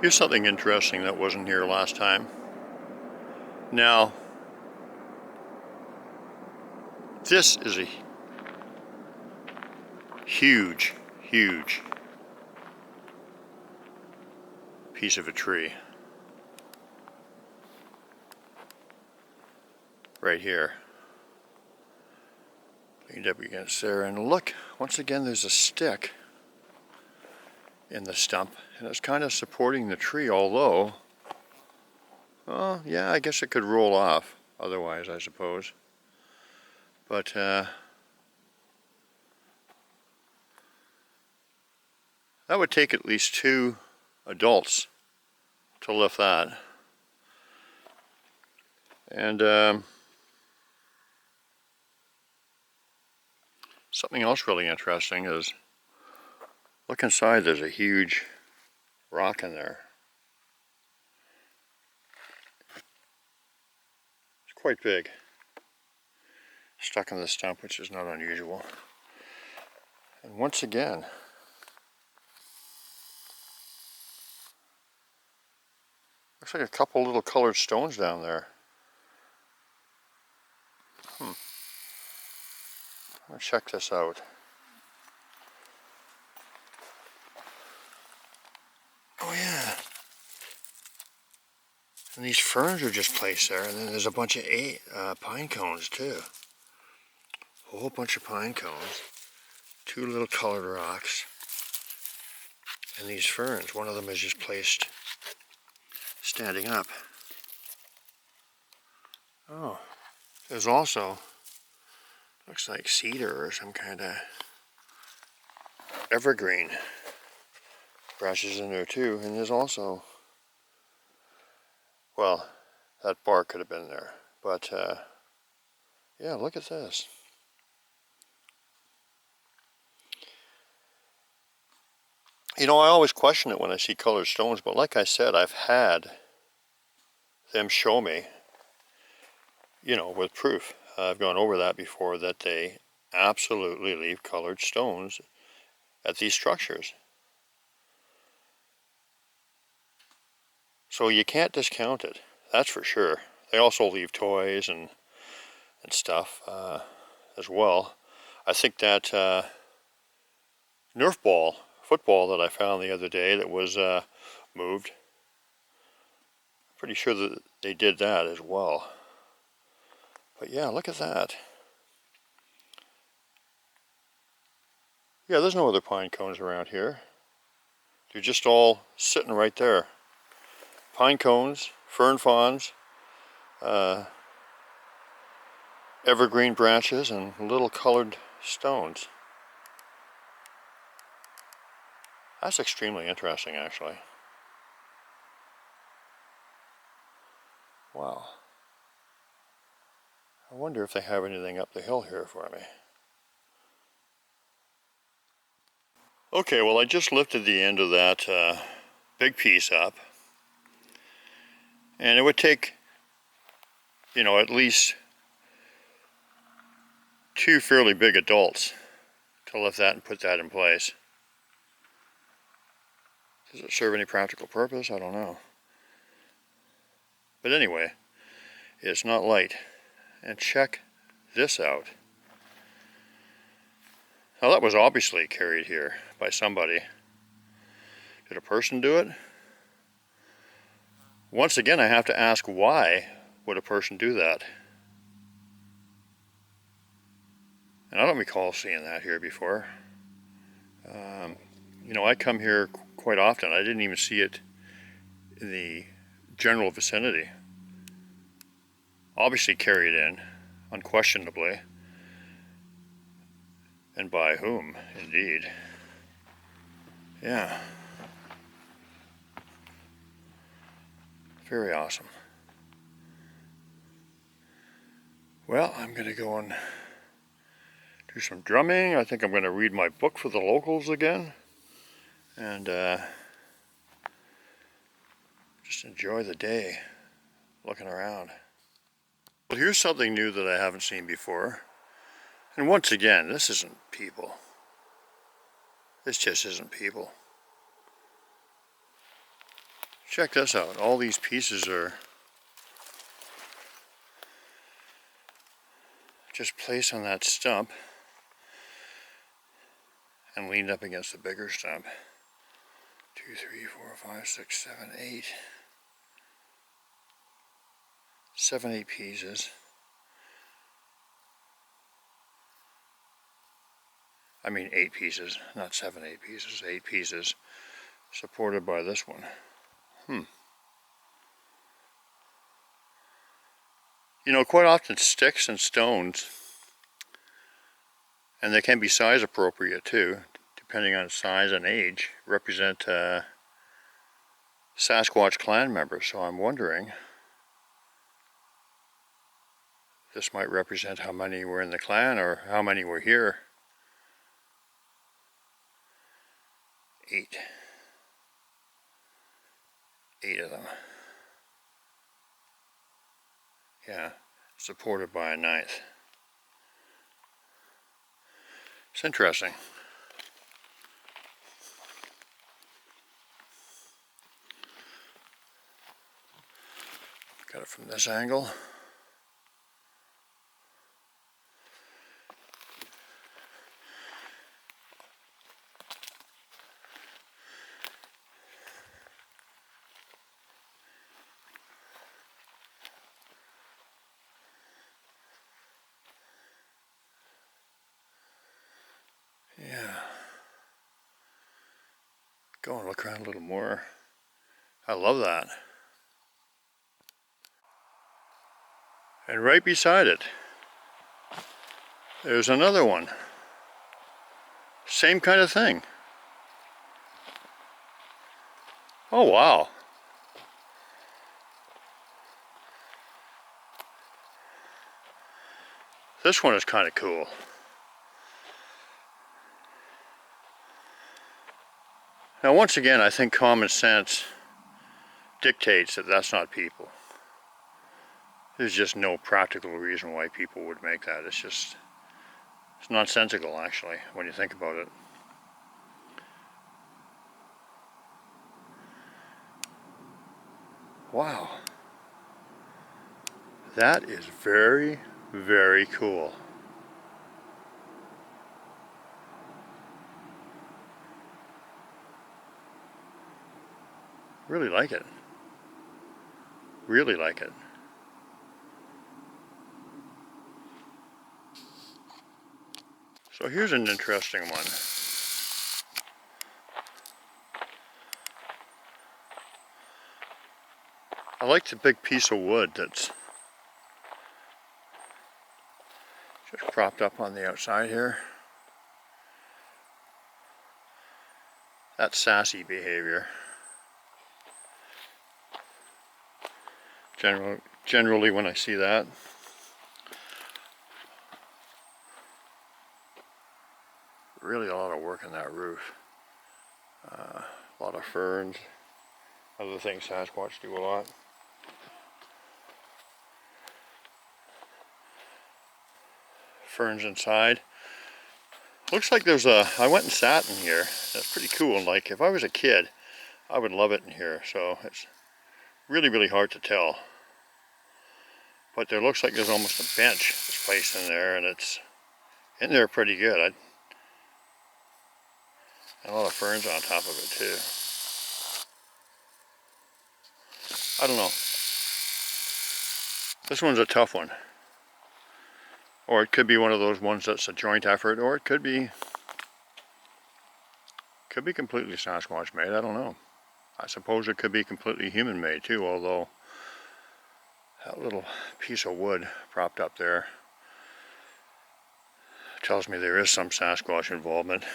Here's something interesting that wasn't here last time. Now, this is a huge, huge piece of a tree. Right here. Leaned up against there, and look, once again there's a stick in the stump, and it's kind of supporting the tree, although, well, yeah, I guess it could roll off otherwise, I suppose. But that would take at least 2 adults to lift that. And something else really interesting is, look inside, there's a huge rock in there. It's quite big. Stuck in the stump, which is not unusual. And once again, looks like a couple little colored stones down there. I'm gonna check this out. Oh yeah. And these ferns are just placed there, and then there's a bunch of pine cones too. A whole bunch of pine cones. 2 little colored rocks. And these ferns, one of them is just placed standing up. Oh, there's also, looks like cedar or some kind of evergreen branches in there too. And there's also, well, that bark could have been there. But yeah, look at this. You know, I always question it when I see colored stones, but like I said, I've had them show me, you know, with proof. I've gone over that before, that they absolutely leave colored stones at these structures. So you can't discount it, that's for sure. They also leave toys and stuff as well. I think that Nerf ball, football that I found the other day that was moved, pretty sure that they did that as well. But yeah, look at that. Yeah, there's no other pine cones around here. They're just all sitting right there. Pine cones, fern fronds, evergreen branches, and little colored stones. That's extremely interesting, actually. Wow. I wonder if they have anything up the hill here for me. Okay, well, I just lifted the end of that big piece up. And it would take, you know, at least 2 fairly big adults to lift that and put that in place. Does it serve any practical purpose? I don't know. But anyway, it's not light. And check this out. Now that was obviously carried here by somebody. Did a person do it? Once again, I have to ask, why would a person do that? And I don't recall seeing that here before. You know, I come here quite often. I didn't even see it in the general vicinity. Obviously carried in, unquestionably. And by whom, indeed. Yeah. Very awesome. Well, I'm going to go and do some drumming. I think I'm going to read my book for the locals again. And just enjoy the day looking around. Well, here's something new that I haven't seen before. And once again, this isn't people. This just isn't people. Check this out. All these pieces are just placed on that stump and leaned up against the bigger stump. 2, 3, 4, 5, 6, 7, 8. 7, 8 pieces. I mean 8 pieces, not 7, 8 pieces. 8 pieces supported by this one. You know, quite often sticks and stones, and they can be size appropriate too, depending on size and age, represent Sasquatch clan members. So I'm wondering, this might represent how many were in the clan or how many were here. 8. 8 of them. Yeah, supported by a 9th. It's interesting. Got it from this angle. Yeah. Go and look around a little more. I love that. And right beside it, there's another one. Same kind of thing. Oh wow. This one is kind of cool. Now once again, I think common sense dictates that that's not people. There's just no practical reason why people would make that. It's nonsensical actually, when you think about it. Wow. That is very, very cool. Really like it. Really like it. So here's an interesting one. I like the big piece of wood that's just propped up on the outside here. That's sassy behavior. Generally when I see that. Really a lot of work on that roof. A lot of ferns. Other things Sasquatch do a lot. Ferns inside. Looks like there's I went and sat in here. That's pretty cool. Like if I was a kid, I would love it in here. So it's really, really hard to tell. But there looks like there's almost a bench that's placed in there, and it's in there pretty good. And a lot of ferns on top of it too. I don't know. This one's a tough one. Or it could be one of those ones that's a joint effort, or it could be completely Sasquatch made. I don't know. I suppose it could be completely human made too, although that little piece of wood propped up there tells me there is some Sasquatch involvement.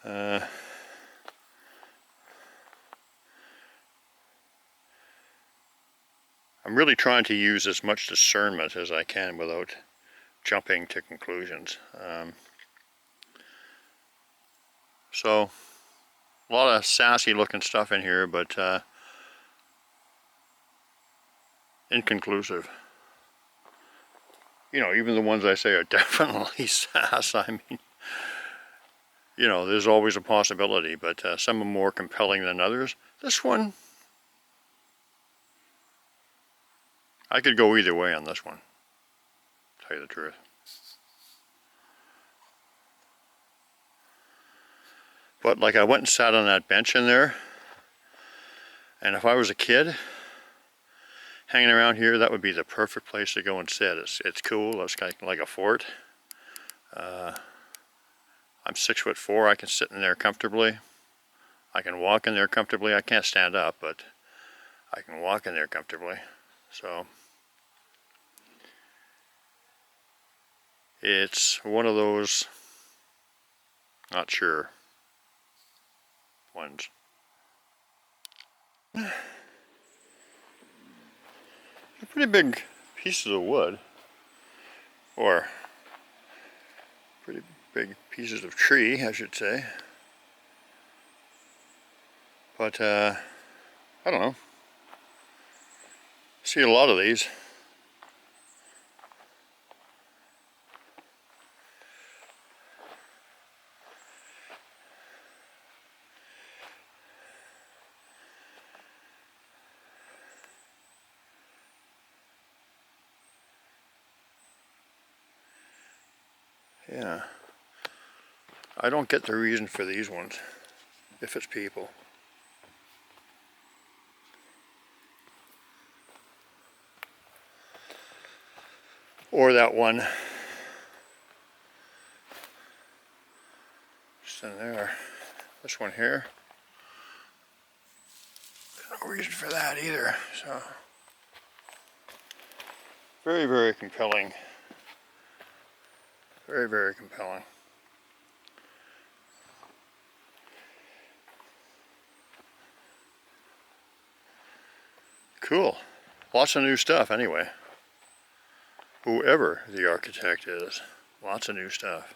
I'm really trying to use as much discernment as I can without jumping to conclusions. So, a lot of sassy looking stuff in here, but inconclusive. You know, even the ones I say are definitely sass, I mean, you know, there's always a possibility, but some are more compelling than others. This one, I could go either way on this one, to tell you the truth. But like I went and sat on that bench in there, and if I was a kid hanging around here, that would be the perfect place to go and sit. It's cool, it's kind of like a fort. I'm 6'4", I can sit in there comfortably. I can walk in there comfortably. I can't stand up, but I can walk in there comfortably. So it's one of those, not sure, ones. They're pretty big pieces of wood, or pretty big pieces of tree, I should say. But I don't know. See a lot of these. Yeah. I don't get the reason for these ones, if it's people. Or that one. Just in there. This one here. No reason for that either. So very, very compelling. Very, very compelling. Cool. Lots of new stuff anyway. Whoever the architect is, lots of new stuff.